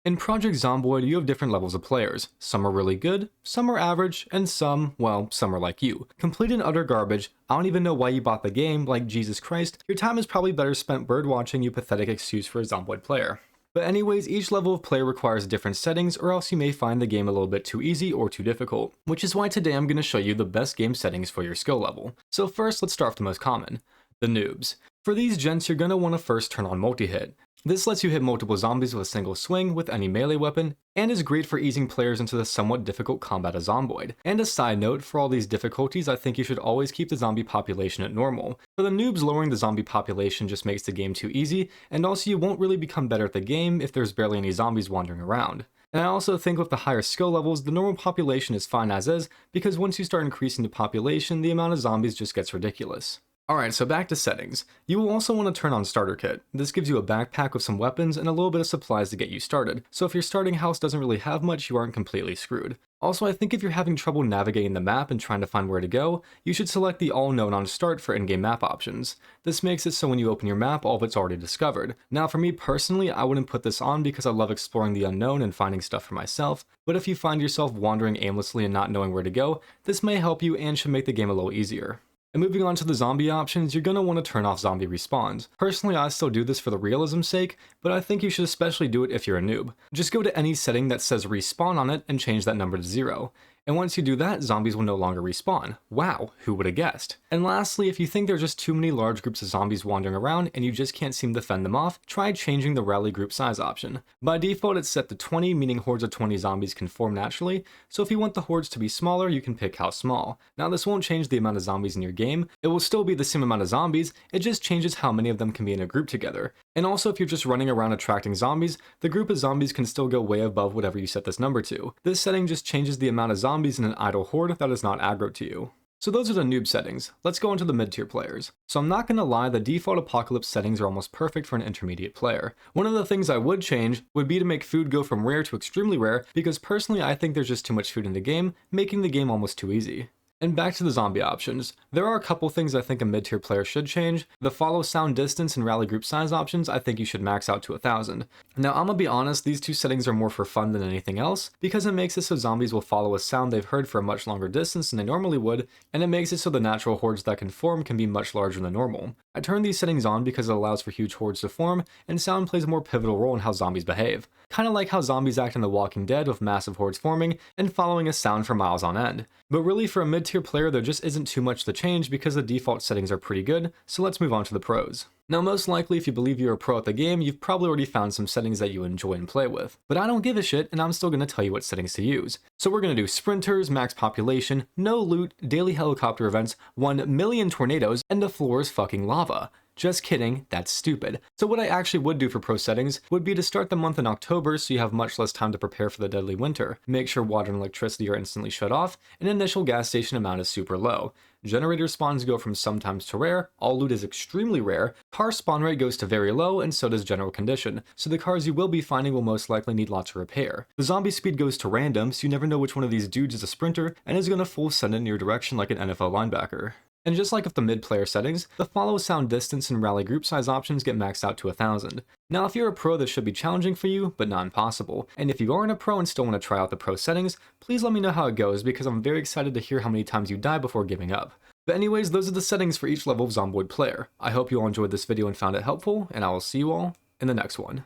In Project Zomboid, you have different levels of players. Some are really good, some are average, and some, well, some are like you. Complete and utter garbage. I don't even know why you bought the game, like Jesus Christ. Your time is probably better spent birdwatching, you pathetic excuse for a Zomboid player. But anyways, each level of player requires different settings, or else you may find the game a little bit too easy or too difficult. Which is why today I'm going to show you the best game settings for your skill level. So first, let's start with the most common, the noobs. For these gents, you're going to want to first turn on multi-hit. This lets you hit multiple zombies with a single swing with any melee weapon, and is great for easing players into the somewhat difficult combat of Zomboid. And a side note, for all these difficulties, I think you should always keep the zombie population at normal. For the noobs, lowering the zombie population just makes the game too easy, and also you won't really become better at the game if there's barely any zombies wandering around. And I also think with the higher skill levels, the normal population is fine as is, because once you start increasing the population, the amount of zombies just gets ridiculous. Alright, so back to settings. You will also want to turn on Starter Kit. This gives you a backpack with some weapons and a little bit of supplies to get you started, so if your starting house doesn't really have much, you aren't completely screwed. Also, I think if you're having trouble navigating the map and trying to find where to go, you should select the All Known on Start for in-game map options. This makes it so when you open your map, all of it's already discovered. Now for me personally, I wouldn't put this on because I love exploring the unknown and finding stuff for myself, but if you find yourself wandering aimlessly and not knowing where to go, this may help you and should make the game a little easier. And moving on to the zombie options, you're going to want to turn off zombie respawns. Personally, I still do this for the realism's sake, but I think you should especially do it if you're a noob. Just go to any setting that says respawn on it and change that number to 0. And once you do that, zombies will no longer respawn. Wow, who would have guessed? And lastly, if you think there's just too many large groups of zombies wandering around and you just can't seem to fend them off, try changing the rally group size option. By default, it's set to 20, meaning hordes of 20 zombies can form naturally, so if you want the hordes to be smaller, you can pick how small. Now this won't change the amount of zombies in your game, it will still be the same amount of zombies, it just changes how many of them can be in a group together. And also if you're just running around attracting zombies, the group of zombies can still go way above whatever you set this number to. This setting just changes the amount of zombies in an idle horde that is not aggro to you. So those are the noob settings. Let's go into the mid-tier players. So I'm not gonna lie, the default apocalypse settings are almost perfect for an intermediate player. One of the things I would change would be to make food go from rare to extremely rare, because personally I think there's just too much food in the game, making the game almost too easy. And back to the zombie options. There are a couple things I think a mid-tier player should change. The follow sound distance and rally group size options I think you should max out to 1000. Now I'm gonna be honest, these two settings are more for fun than anything else, because it makes it so zombies will follow a sound they've heard for a much longer distance than they normally would, and it makes it so the natural hordes that can form can be much larger than normal. I turned these settings on because it allows for huge hordes to form, and sound plays a more pivotal role in how zombies behave. Kinda like how zombies act in The Walking Dead with massive hordes forming and following a sound for miles on end. But really for a mid-tier player there just isn't too much to change because the default settings are pretty good, so let's move on to the pros. Now most likely if you believe you're a pro at the game, you've probably already found some settings that you enjoy and play with. But I don't give a shit and I'm still going to tell you what settings to use. So we're going to do sprinters, max population, no loot, daily helicopter events, 1 million tornadoes, and the floor is fucking lava. Just kidding, that's stupid. So what I actually would do for pro settings would be to start the month in October so you have much less time to prepare for the deadly winter. Make sure water and electricity are instantly shut off, and initial gas station amount is super low. Generator spawns go from sometimes to rare, all loot is extremely rare, car spawn rate goes to very low, and so does general condition, so the cars you will be finding will most likely need lots of repair. The zombie speed goes to random, so you never know which one of these dudes is a sprinter, and is gonna full send it in your direction like an NFL linebacker. And just like with the mid-player settings, the follow sound distance and rally group size options get maxed out to 1000. Now if you're a pro, this should be challenging for you, but not impossible. And if you aren't a pro and still want to try out the pro settings, please let me know how it goes because I'm very excited to hear how many times you die before giving up. But anyways, those are the settings for each level of Zomboid player. I hope you all enjoyed this video and found it helpful, and I will see you all in the next one.